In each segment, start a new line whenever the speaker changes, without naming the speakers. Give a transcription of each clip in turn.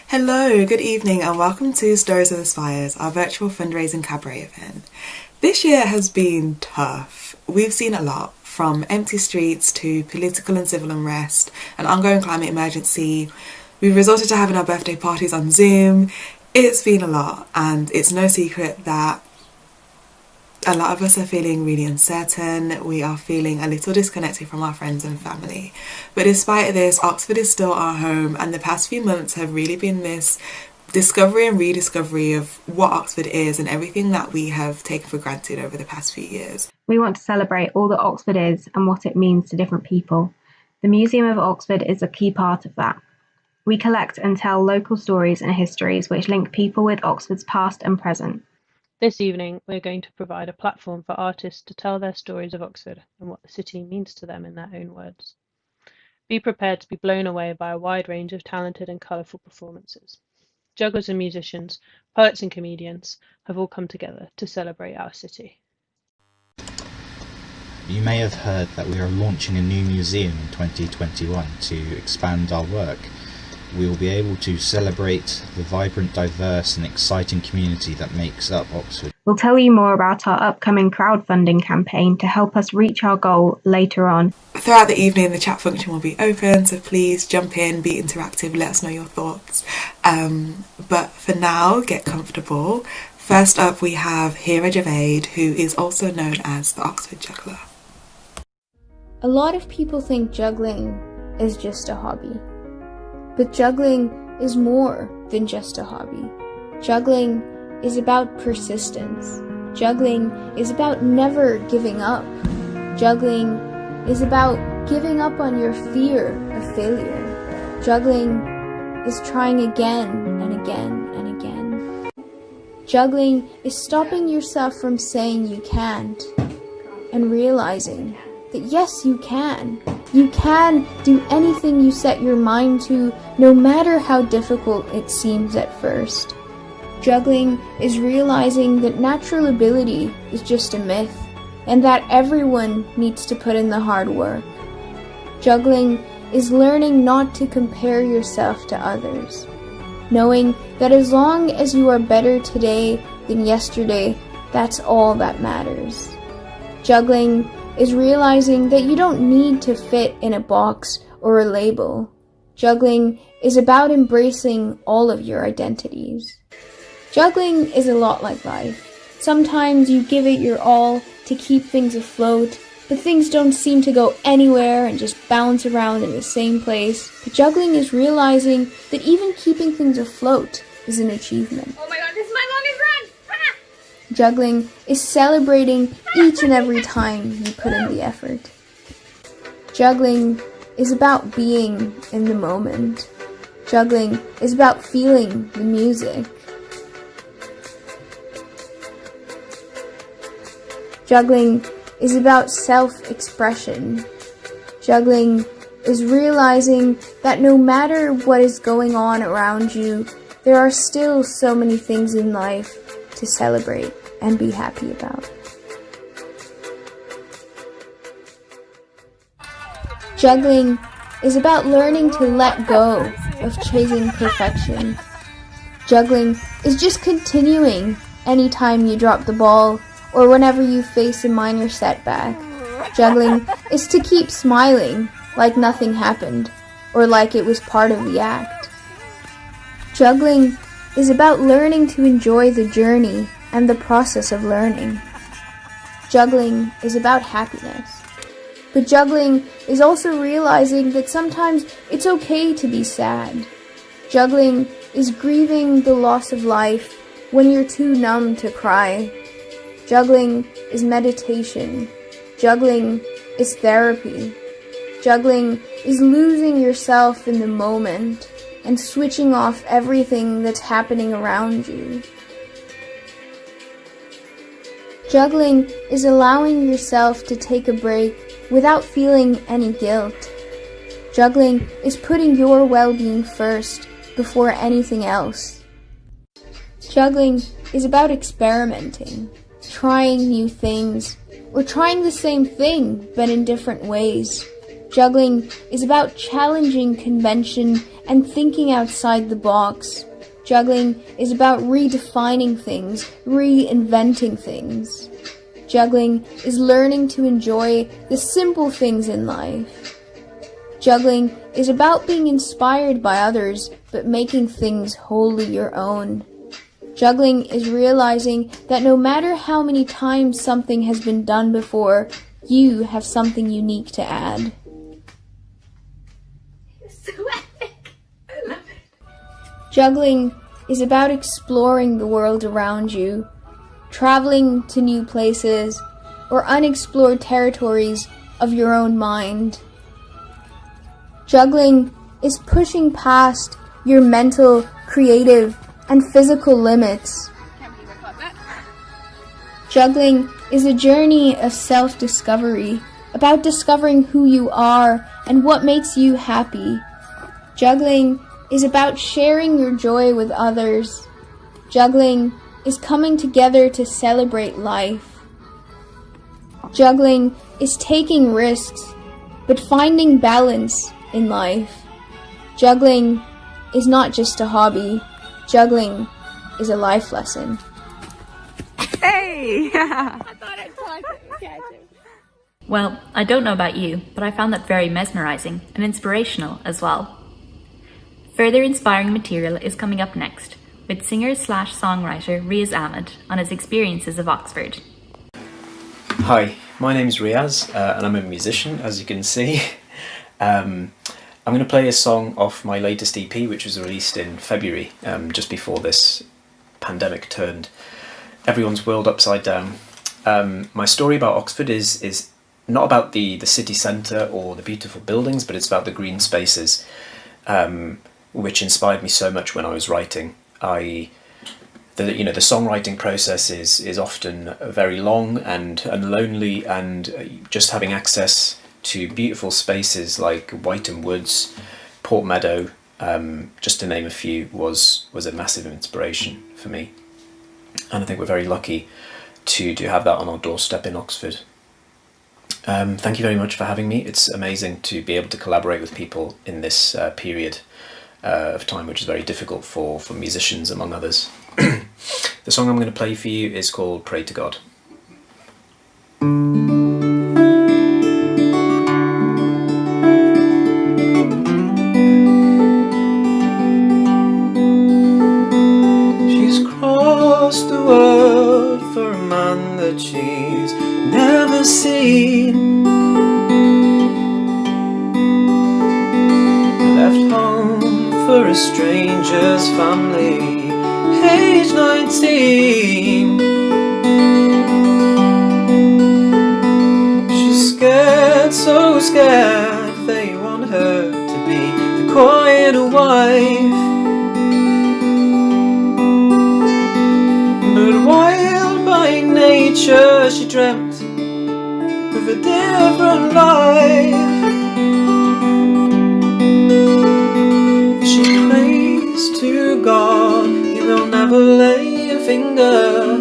Hello, good evening, and welcome to Stories of the Spires, our virtual fundraising cabaret event. This year has been tough. We've seen a lot, from empty streets to political and civil unrest, an ongoing climate emergency. We've resorted to having our birthday parties on Zoom. It's been a lot, and it's no secret that a lot of us are feeling really uncertain. We are feeling a little disconnected from our friends and family. But despite this, Oxford is still our home, and the past few months have really been this discovery and rediscovery of what Oxford is and everything that we have taken for granted over the past few years.
We want to celebrate all that Oxford is and what it means to different people. The Museum of Oxford is a key part of that. We collect and tell local stories and histories which link people with Oxford's past and present.
This evening, we're going to provide a platform for artists to tell their stories of Oxford and what the city means to them in their own words. Be prepared to be blown away by a wide range of talented and colourful performances. Jugglers and musicians, poets and comedians have all come together to celebrate our city.
You may have heard that we are launching a new museum in 2021 to expand our work. We will be able to celebrate the vibrant, diverse and exciting community that makes up Oxford.
We'll tell you more about our upcoming crowdfunding campaign to help us reach our goal later on.
Throughout the evening, the chat function will be open, so please jump in, be interactive, let us know your thoughts. But for now, get comfortable. First up, we have Hiragevade, who is also known as the Oxford Juggler.
A lot of people think juggling is just a hobby. But juggling is more than just a hobby. Juggling is about persistence. Juggling is about never giving up. Juggling is about giving up on your fear of failure. Juggling is trying again and again and again. Juggling is stopping yourself from saying you can't and realizing that yes, you can. You can do anything you set your mind to, no matter how difficult it seems at first. Juggling is realizing that natural ability is just a myth, and that everyone needs to put in the hard work. Juggling is learning not to compare yourself to others, knowing that as long as you are better today than yesterday, that's all that matters. Juggling is realizing that you don't need to fit in a box or a label. Juggling is about embracing all of your identities. Juggling is a lot like life. Sometimes you give it your all to keep things afloat, but things don't seem to go anywhere and just bounce around in the same place. But juggling is realizing that even keeping things afloat is an achievement.
Oh my god, this is my longest run!
Juggling is celebrating each and every time you put in the effort. Juggling is about being in the moment. Juggling is about feeling the music. Juggling is about self-expression. Juggling is realizing that no matter what is going on around you, there are still so many things in life to celebrate and be happy about. Juggling is about learning to let go of chasing perfection. Juggling is just continuing anytime you drop the ball or whenever you face a minor setback. Juggling is to keep smiling like nothing happened or like it was part of the act. Juggling is about learning to enjoy the journey and the process of learning. Juggling is about happiness. But juggling is also realizing that sometimes it's okay to be sad. Juggling is grieving the loss of life when you're too numb to cry. Juggling is meditation. Juggling is therapy. Juggling is losing yourself in the moment and switching off everything that's happening around you. Juggling is allowing yourself to take a break without feeling any guilt. Juggling is putting your well-being first before anything else. Juggling is about experimenting, trying new things, or trying the same thing but in different ways. Juggling is about challenging convention and thinking outside the box. Juggling is about redefining things, reinventing things. Juggling is learning to enjoy the simple things in life. Juggling is about being inspired by others, but making things wholly your own. Juggling is realizing that no matter how many times something has been done before, you have something unique to add.
So epic! I love it.
Juggling is about exploring the world around you, traveling to new places or unexplored territories of your own mind. Juggling is pushing past your mental, creative, and physical limits. Juggling is a journey of self-discovery, about discovering who you are and what makes you happy. Juggling is about sharing your joy with others. Juggling is coming together to celebrate life. Juggling is taking risks, but finding balance in life. Juggling is not just a hobby. Juggling is a life lesson.
Hey! I thought I'd catch him.
Well, I don't know about you, but I found that very mesmerising and inspirational as well. Further inspiring material is coming up next, with singer/songwriter Riaz Ahmed on his experiences of Oxford.
Hi, my name's Riaz, and I'm a musician, as you can see. I'm going to play a song off my latest EP, which was released in February, just before this pandemic turned everyone's world upside down. My story about Oxford is not about the city centre or the beautiful buildings, but it's about the green spaces, which inspired me so much when I was writing. The songwriting process is often very long and lonely, and just having access to beautiful spaces like Whiteham Woods, Port Meadow, just to name a few, was a massive inspiration for me. And I think we're very lucky to have that on our doorstep in Oxford. Thank you very much for having me. It's amazing to be able to collaborate with people in this period of time, which is very difficult for musicians, among others. The song I'm going to play for you is called Pray to God. She's crossed the world for a man that she's never seen. Left home for a stranger's family, age 19. She's scared, so scared, they want her to be the quiet wife. But wild by nature, she dreamt of a different life. She prays to God, He will never lay a finger.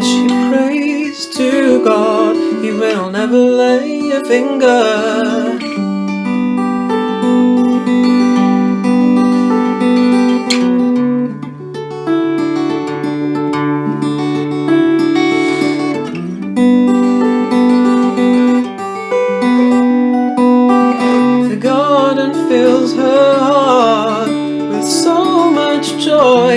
She prays to God, He will never lay a finger. Fills her heart with so much joy.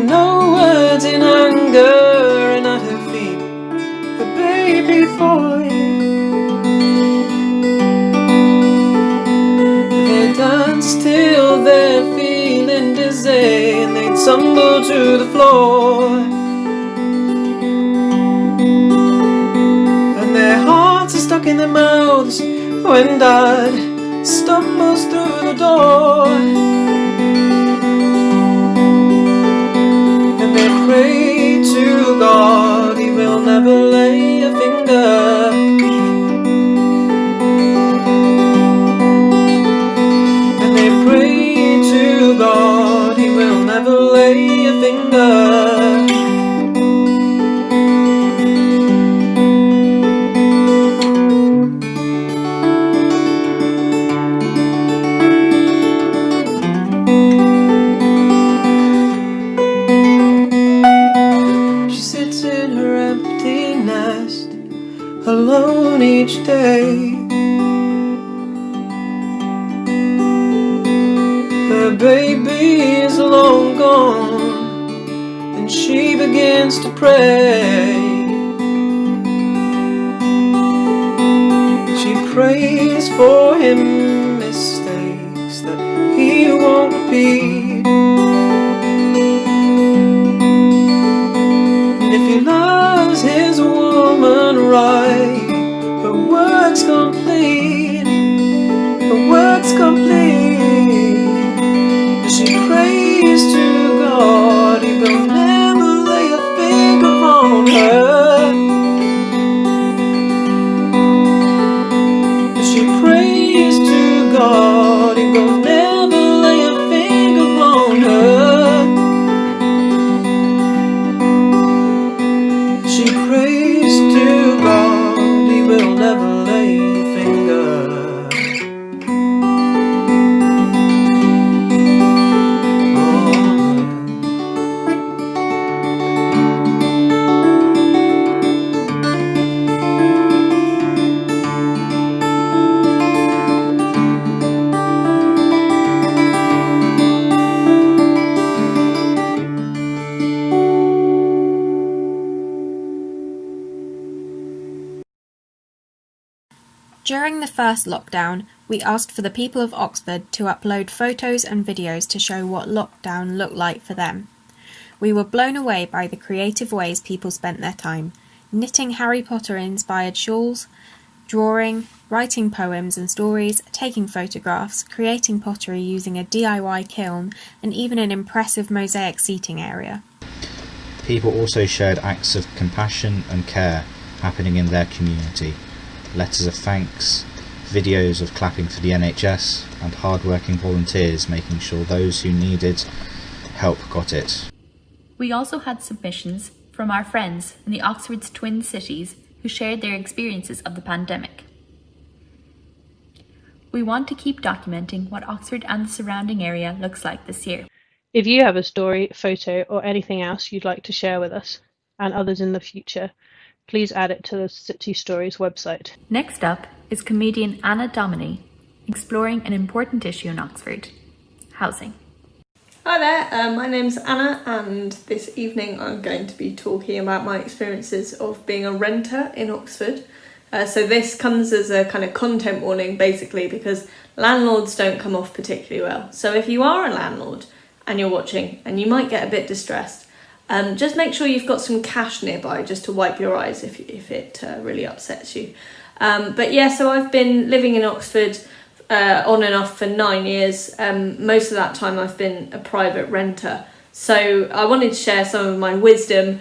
No words in anger, and at her feet a baby boy. They dance till they're feeling dizzy, and they tumble to the floor. Stuck in their mouths when Dad stumbles through the door. And they pray to God, He will never lay a finger. And they pray to God, He will never lay a finger.
alone each day. Her baby is long gone, and she begins to pray. She prays for him mistakes that he won't repeat. And if he loves his woman right, her work's complete. Her work's complete. And she prays to God, he will never lay a finger on her. And she prays to God, he will never lay a finger on her. She prays to God, he will never lay a finger.
During the first lockdown, we asked for the people of Oxford to upload photos and videos to show what lockdown looked like for them. We were blown away by the creative ways people spent their time, knitting Harry Potter-inspired shawls, drawing, writing poems and stories, taking photographs, creating pottery using a DIY kiln, and even an impressive mosaic seating area.
People also shared acts of compassion and care happening in their community. Letters of thanks, videos of clapping for the NHS, and hard-working volunteers making sure those who needed help got it.
We also had submissions from our friends in the Oxford's twin cities who shared their experiences of the pandemic. We want to keep documenting what Oxford and the surrounding area looks like this year.
If you have a story, photo, or anything else you'd like to share with us and others in the future, please add it to the City Stories website.
Next up is comedian Anna Domini, exploring an important issue in Oxford: housing.
Hi there, my name's Anna, and this evening I'm going to be talking about my experiences of being a renter in Oxford. So this comes as a kind of content warning, basically, because landlords don't come off particularly well. So if you are a landlord and you're watching, and you might get a bit distressed, just make sure you've got some cash nearby just to wipe your eyes if it really upsets you. But yeah, so I've been living in Oxford on and off for 9 years. Most of that time I've been a private renter. So I wanted to share some of my wisdom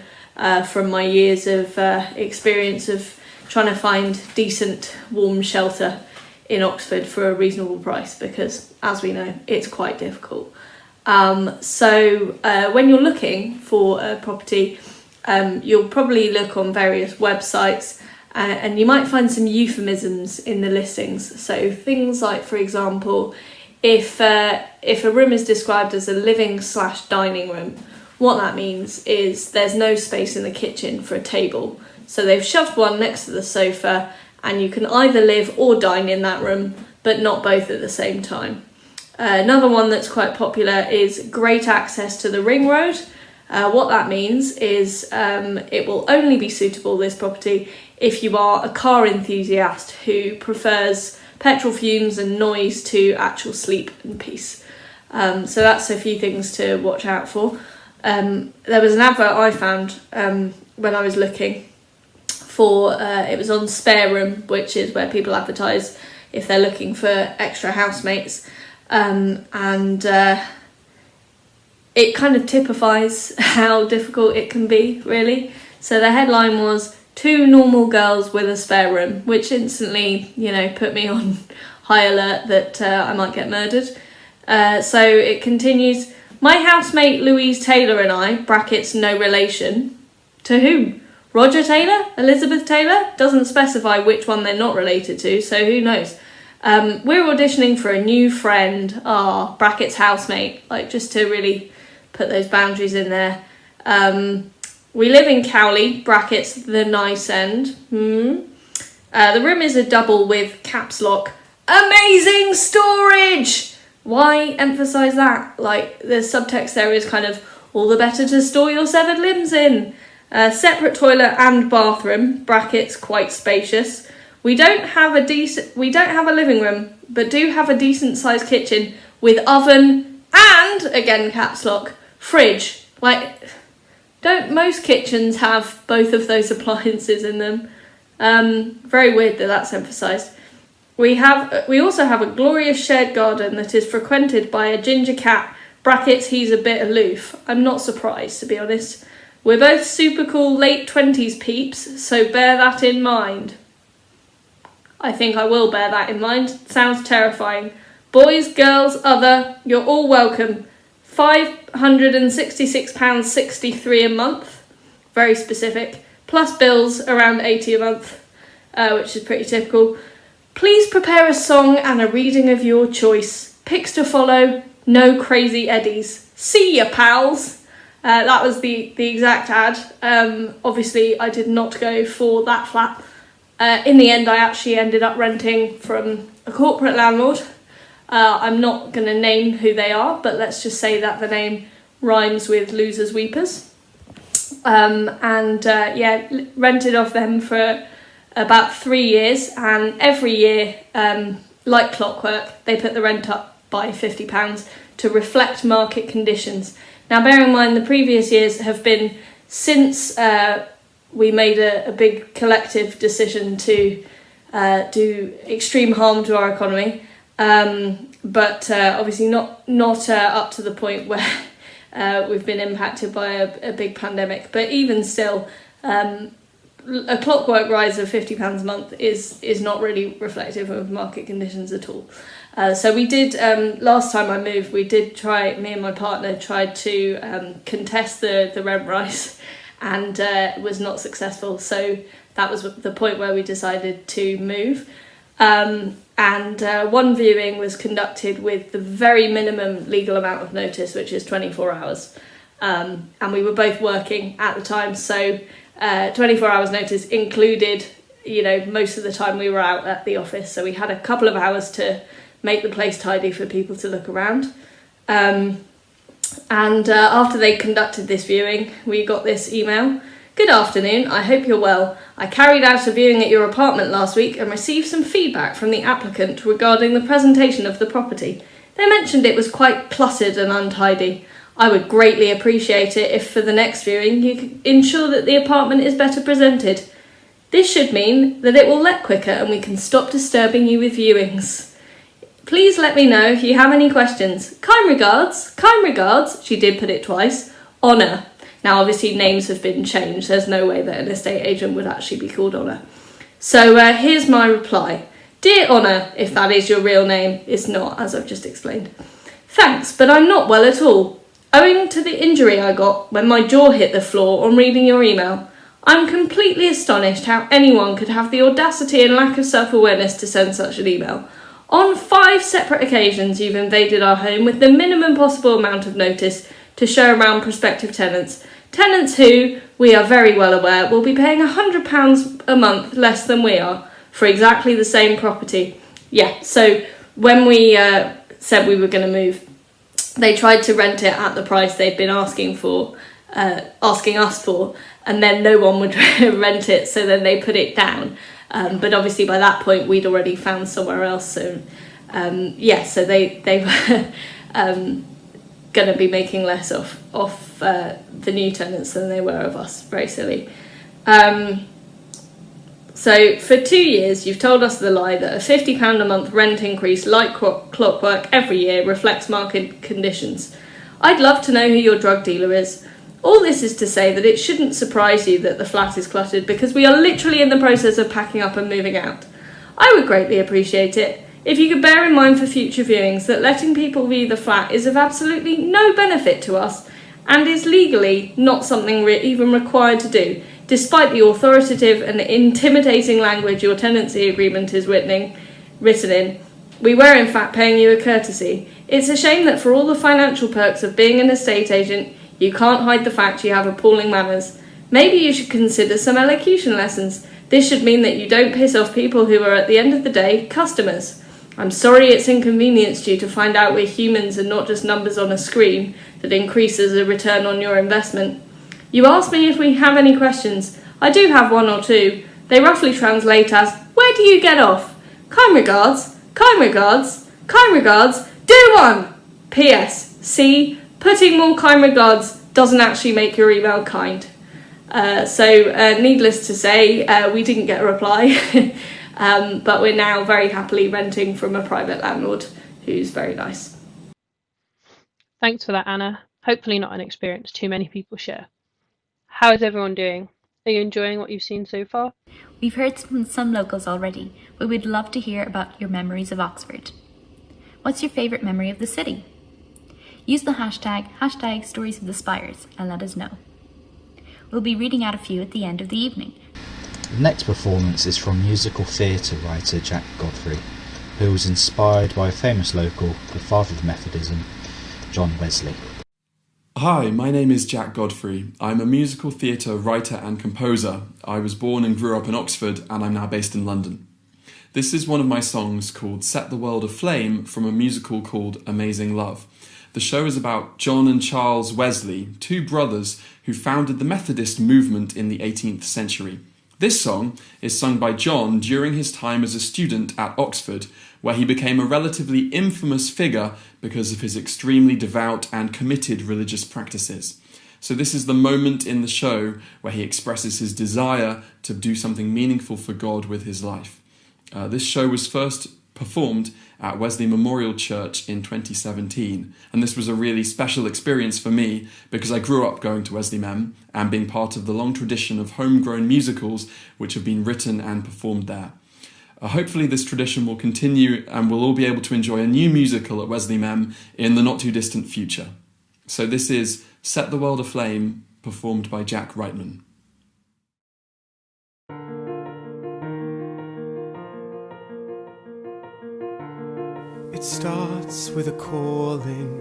from my years of experience of trying to find decent warm shelter in Oxford for a reasonable price, because as we know, it's quite difficult. So when you're looking for a property, you'll probably look on various websites, and you might find some euphemisms in the listings. So things like, for example, if a room is described as a living/dining room, what that means is there's no space in the kitchen for a table. So they've shoved one next to the sofa, and you can either live or dine in that room, but not both at the same time. Another one that's quite popular is great access to the ring road. What that means is it will only be suitable, this property, if you are a car enthusiast who prefers petrol fumes and noise to actual sleep and peace. So that's a few things to watch out for. There was an advert I found when I was looking for, it was on Spare Room, which is where people advertise if they're looking for extra housemates. And it kind of typifies how difficult it can be, really. So the headline was 2 normal girls with a spare room, which instantly, put me on high alert that I might get murdered. So it continues, my housemate Louise Taylor and I, brackets no relation, to whom? Roger Taylor? Elizabeth Taylor? Doesn't specify which one they're not related to, so who knows. We're auditioning for a new friend, brackets housemate, just to really put those boundaries in there. We live in Cowley, brackets the nice end. The room is a double with caps lock. Amazing storage! Why emphasise that? Like, the subtext there is kind of all the better to store your severed limbs in. Separate toilet and bathroom, brackets, quite spacious. We don't have a living room, but do have a decent sized kitchen with oven and, again caps lock, fridge. Like, don't most kitchens have both of those appliances in them? Very weird that that's emphasised. We also have a glorious shared garden that is frequented by a ginger cat, brackets, he's a bit aloof. I'm not surprised, to be honest. We're both super cool late 20s peeps, so bear that in mind. I think I will bear that in mind. Sounds terrifying. Boys, girls, other, you're all welcome. £566.63 a month. Very specific. Plus bills, around 80 a month, which is pretty typical. Please prepare a song and a reading of your choice. Pics to follow, no crazy eddies. See ya, pals. That was the exact ad. Obviously, I did not go for that flat. In the end, I actually ended up renting from a corporate landlord. I'm not going to name who they are, but let's just say that the name rhymes with Losers Weepers. Rented off them for about 3 years, and every year, like clockwork, they put the rent up by £50 to reflect market conditions. Now, bear in mind, the previous years have been since we made a big collective decision to do extreme harm to our economy, but obviously not up to the point where we've been impacted by a big pandemic. But even still, a clockwork rise of £50 a month is not really reflective of market conditions at all. So we did, last time I moved, me and my partner tried to contest the rent rise, and was not successful. So that was the point where we decided to move. And one viewing was conducted with the very minimum legal amount of notice, which is 24 hours. And we were both working at the time, so 24 hours notice included, most of the time we were out at the office. So we had a couple of hours to make the place tidy for people to look around. After they conducted this viewing, we got this email. Good afternoon, I hope you're well. I carried out a viewing at your apartment last week and received some feedback from the applicant regarding the presentation of the property. They mentioned it was quite cluttered and untidy. I would greatly appreciate it if for the next viewing you could ensure that the apartment is better presented. This should mean that it will let quicker and we can stop disturbing you with viewings. Please let me know if you have any questions. Kind regards, she did put it twice, Honor. Now obviously names have been changed, there's no way that an estate agent would actually be called Honor. So here's my reply. Dear Honor, if that is your real name, it's not, as I've just explained. Thanks, but I'm not well at all. Owing to the injury I got when my jaw hit the floor on reading your email, I'm completely astonished how anyone could have the audacity and lack of self-awareness to send such an email. On 5 separate occasions, you've invaded our home with the minimum possible amount of notice to show around prospective tenants. Tenants who, we are very well aware, will be paying £100 a month less than we are for exactly the same property. Yeah, so when we said we were going to move, they tried to rent it at the price they'd been asking us for, and then no one would rent it, so then they put it down. But obviously by that point we'd already found somewhere else, so so they were going to be making less off the new tenants than they were of us. Very silly. So for 2 years you've told us the lie that a £50 a month rent increase like clockwork every year reflects market conditions. I'd love to know who your drug dealer is. All this is to say that it shouldn't surprise you that the flat is cluttered, because we are literally in the process of packing up and moving out. I would greatly appreciate it if you could bear in mind for future viewings that letting people view the flat is of absolutely no benefit to us and is legally not something we're even required to do, despite the authoritative and intimidating language your tenancy agreement is written in. We were in fact paying you a courtesy. It's a shame that for all the financial perks of being an estate agent, you can't hide the fact you have appalling manners. Maybe you should consider some elocution lessons. This should mean that you don't piss off people who are, at the end of the day, customers. I'm sorry it's inconvenienced you to find out we're humans and not just numbers on a screen that increases a return on your investment. You asked me if we have any questions. I do have one or two. They roughly translate as, where do you get off? Kind regards, kind regards, kind regards, do one! P.S. See, putting more kind regards doesn't actually make your email kind. So needless to say, we didn't get a reply. But we're now very happily renting from a private landlord who's very nice.
Thanks for that, Anna. Hopefully not an experience too many people share. How is everyone doing? Are you enjoying what you've seen so far?
We've heard from some locals already, but we'd love to hear about your memories of Oxford. What's your favourite memory of the city? Use the hashtag Stories of the Spires and let us know. We'll be reading out a few at the end of the evening.
The next performance is from musical theatre writer Jack Godfrey, who was inspired by a famous local, the father of Methodism, John Wesley.
Hi, my name is Jack Godfrey. I'm a musical theatre writer and composer. I was born and grew up in Oxford, and I'm now based in London. This is one of my songs called Set the World Aflame from a musical called Amazing Love. The show is about John and Charles Wesley, two brothers who founded the Methodist movement in the 18th century. This song is sung by John during his time as a student at Oxford, where he became a relatively infamous figure because of his extremely devout and committed religious practices. So this is the moment in the show where he expresses his desire to do something meaningful for God with his life. This show was first performed at Wesley Memorial Church in 2017, and this was a really special experience for me because I grew up going to Wesley Mem and being part of the long tradition of homegrown musicals which have been written and performed there. Hopefully this tradition will continue and we'll all be able to enjoy a new musical at Wesley Mem in the not too distant future. So this is Set the World Aflame, performed by Jack Reitman.
It starts with a calling,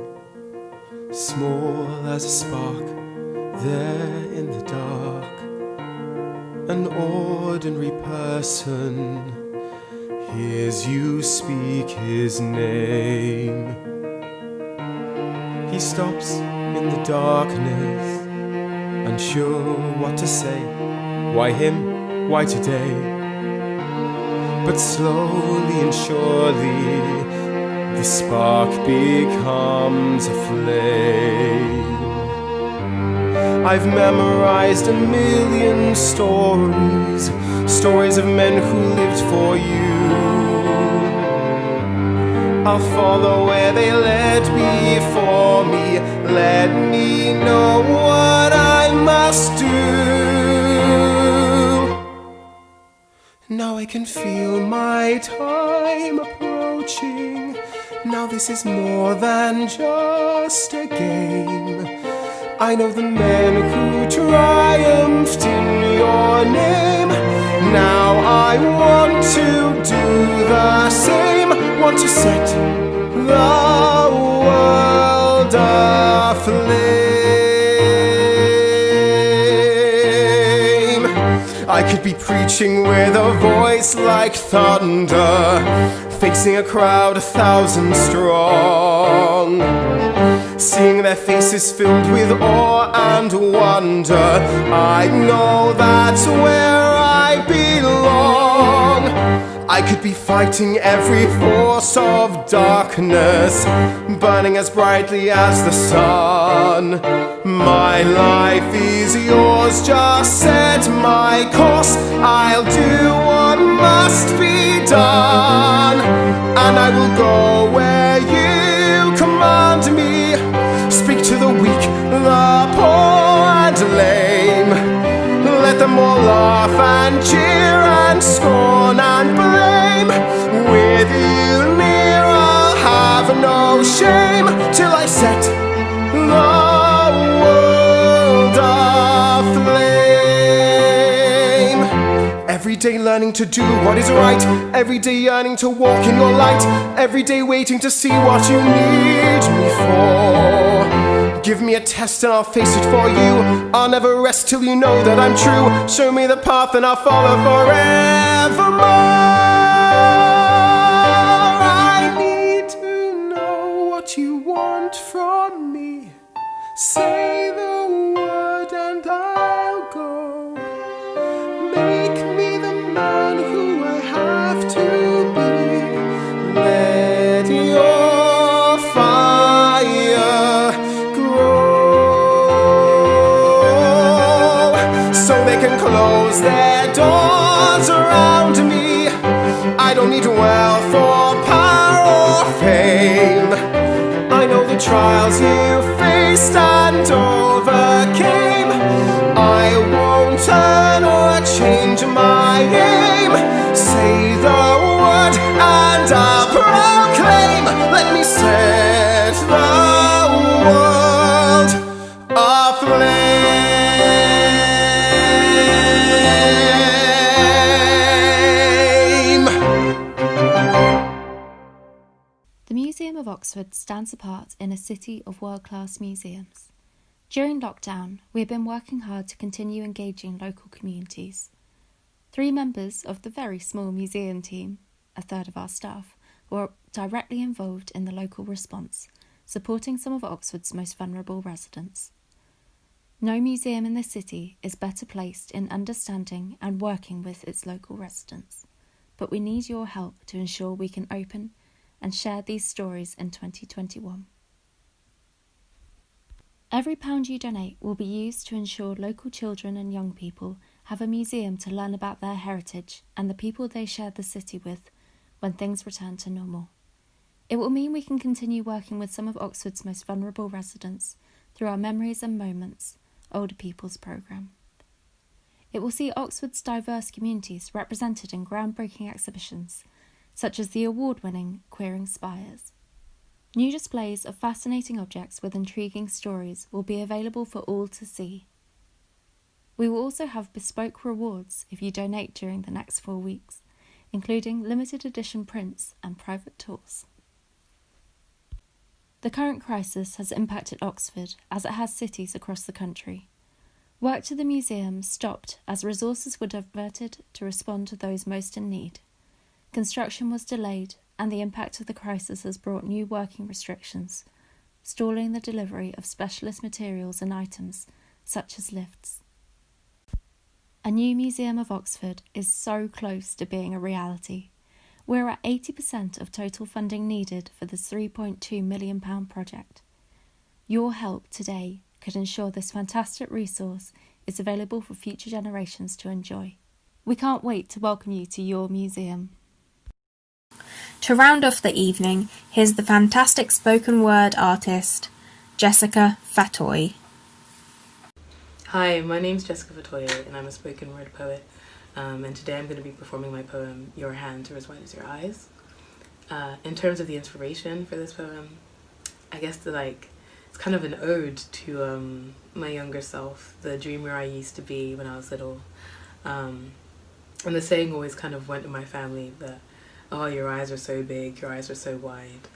small as a spark, there in the dark. An ordinary person hears you speak his name. He stops in the darkness, unsure what to say. Why him? Why today? But slowly and surely the spark becomes a flame. I've memorized a million stories, stories of men who lived for you. I'll follow where they led before me. Let me know what I must do. Now I can feel my time approaching. Now this is more than just a game. I know the men who triumphed in your name. Now I want to do the same. Want to set the world aflame. I could be preaching with a voice like thunder, facing a crowd 1,000 strong, seeing their faces filled with awe and wonder. I know that's where I belong. I could be fighting every force of darkness, burning as brightly as the sun. My life is yours, just set my course. I'll do what must be done, and I will go where you command me. Speak to the weak, the poor and lame. Let them all laugh and cheer and scorn and blame. With you near I'll have no shame, till I set the world aflame. Every day learning to do what is right, every day yearning to walk in your light, every day waiting to see what you need me for.
Give me a test and I'll face it for you. I'll never rest till you know that I'm true. Show me the path and I'll follow forevermore. I need to know what you want from me. Say the word and I'll go. Make me the man who I have to be. Let your fire grow so they can close their doors around me. I don't need wealth or power or fame. I know the trials you faced and overcame. I won't turn or change my aim. Say the word and I'll proclaim. Let me set the world aflame.
The Museum of Oxford stands apart in a city of world-class museums. During lockdown, we have been working hard to continue engaging local communities. 3 members of the very small museum team, a third of our staff, were directly involved in the local response, supporting some of Oxford's most vulnerable residents. No museum in the city is better placed in understanding and working with its local residents, but we need your help to ensure we can open and share these stories in 2021. Every pound you donate will be used to ensure local children and young people have a museum to learn about their heritage and the people they share the city with when things return to normal. It will mean we can continue working with some of Oxford's most vulnerable residents through our Memories and Moments Older People's programme. It will see Oxford's diverse communities represented in groundbreaking exhibitions, such as the award-winning Queering Spires. New displays of fascinating objects with intriguing stories will be available for all to see. We will also have bespoke rewards if you donate during the next 4 weeks, including limited edition prints and private tours. The current crisis has impacted Oxford as it has cities across the country. Work to the museum stopped as resources were diverted to respond to those most in need. Construction was delayed, and the impact of the crisis has brought new working restrictions, stalling the delivery of specialist materials and items, such as lifts. A new Museum of Oxford is so close to being a reality. We're at 80% of total funding needed for this £3.2 million project. Your help today could ensure this fantastic resource is available for future generations to enjoy. We can't wait to welcome you to your museum.
To round off the evening, here's the fantastic spoken word artist, Jessica Fatoy.
Hi, my name's Jessica Fatoy and I'm a spoken word poet. And today I'm going to be performing my poem, Your Hands Are As White As Your Eyes. In terms of the inspiration for this poem, I guess it's kind of an ode to my younger self, the dreamer I used to be when I was little. And the saying always kind of went in my family that, oh, your eyes are so big, your eyes are so wide.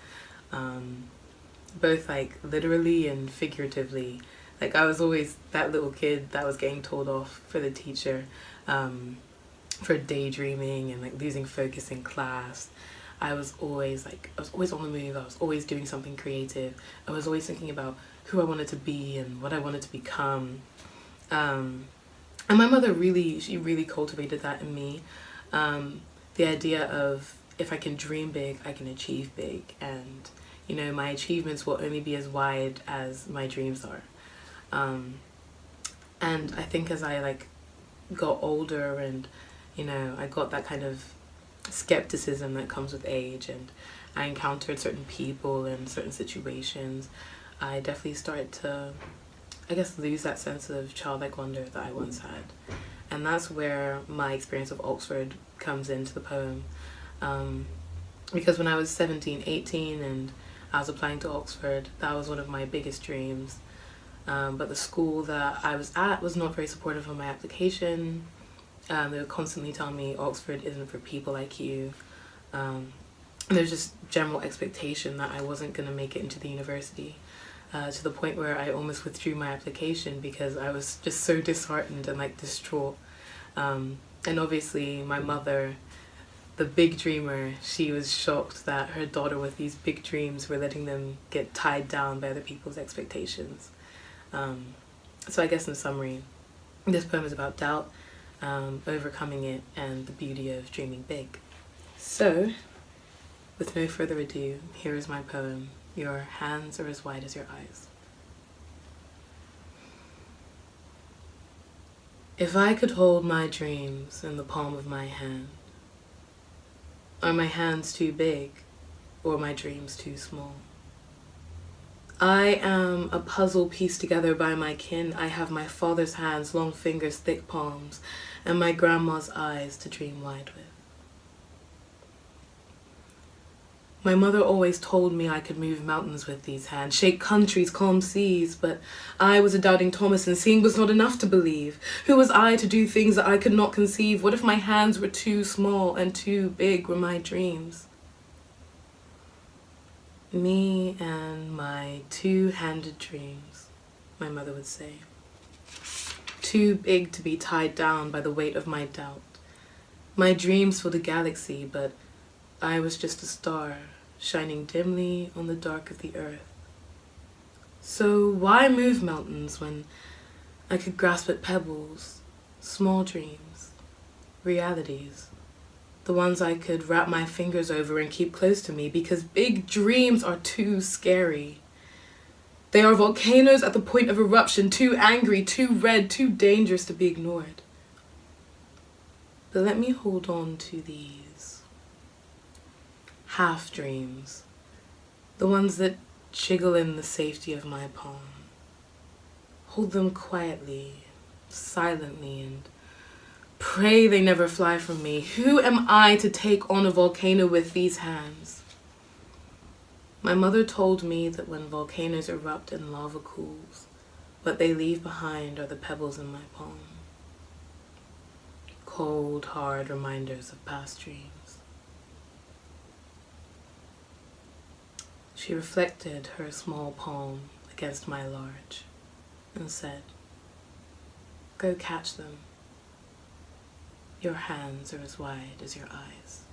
Both literally and figuratively. I was always that little kid that was getting told off for the teacher for daydreaming and losing focus in class. I was always on the move. I was always doing something creative. I was always thinking about who I wanted to be and what I wanted to become. And my mother really cultivated that in me. The idea of, if I can dream big, I can achieve big. And, my achievements will only be as wide as my dreams are. And I think as I got older and, I got that kind of skepticism that comes with age, and I encountered certain people and certain situations, I definitely started to, lose that sense of childlike wonder that I once had. And that's where my experience of Oxford comes into the poem. Because when I was 17, 18 and I was applying to Oxford, that was one of my biggest dreams. But the school that I was at was not very supportive of my application. They would constantly tell me Oxford isn't for people like you. There's just general expectation that I wasn't going to make it into the university. to the point where I almost withdrew my application because I was just so disheartened and like distraught. And obviously my mother, the big dreamer, she was shocked that her daughter with these big dreams were letting them get tied down by other people's expectations. So I guess in summary, this poem is about doubt, overcoming it, and the beauty of dreaming big. So, with no further ado, here is my poem, Your Hands Are As Wide As Your Eyes. If I could hold my dreams in the palm of my hand, are my hands too big, or my dreams too small? I am a puzzle pieced together by my kin. I have my father's hands, long fingers, thick palms, and my grandma's eyes to dream wide with. My mother always told me I could move mountains with these hands, shake countries, calm seas, but I was a doubting Thomas, and seeing was not enough to believe. Who was I to do things that I could not conceive? What if my hands were too small and too big were my dreams? Me and my two-handed dreams, my mother would say. Too big to be tied down by the weight of my doubt. My dreams filled a galaxy, but I was just a star, shining dimly on the dark of the earth. So why move mountains when I could grasp at pebbles, small dreams, realities, the ones I could wrap my fingers over and keep close to me, because big dreams are too scary. They are volcanoes at the point of eruption, too angry, too red, too dangerous to be ignored. But let me hold on to these half dreams, the ones that jiggle in the safety of my palm. Hold them quietly, silently, and pray they never fly from me. Who am I to take on a volcano with these hands? My mother told me that when volcanoes erupt and lava cools, what they leave behind are the pebbles in my palm. Cold, hard reminders of past dreams. She reflected her small palm against my large and said, "Go catch them. Your hands are as wide as your eyes."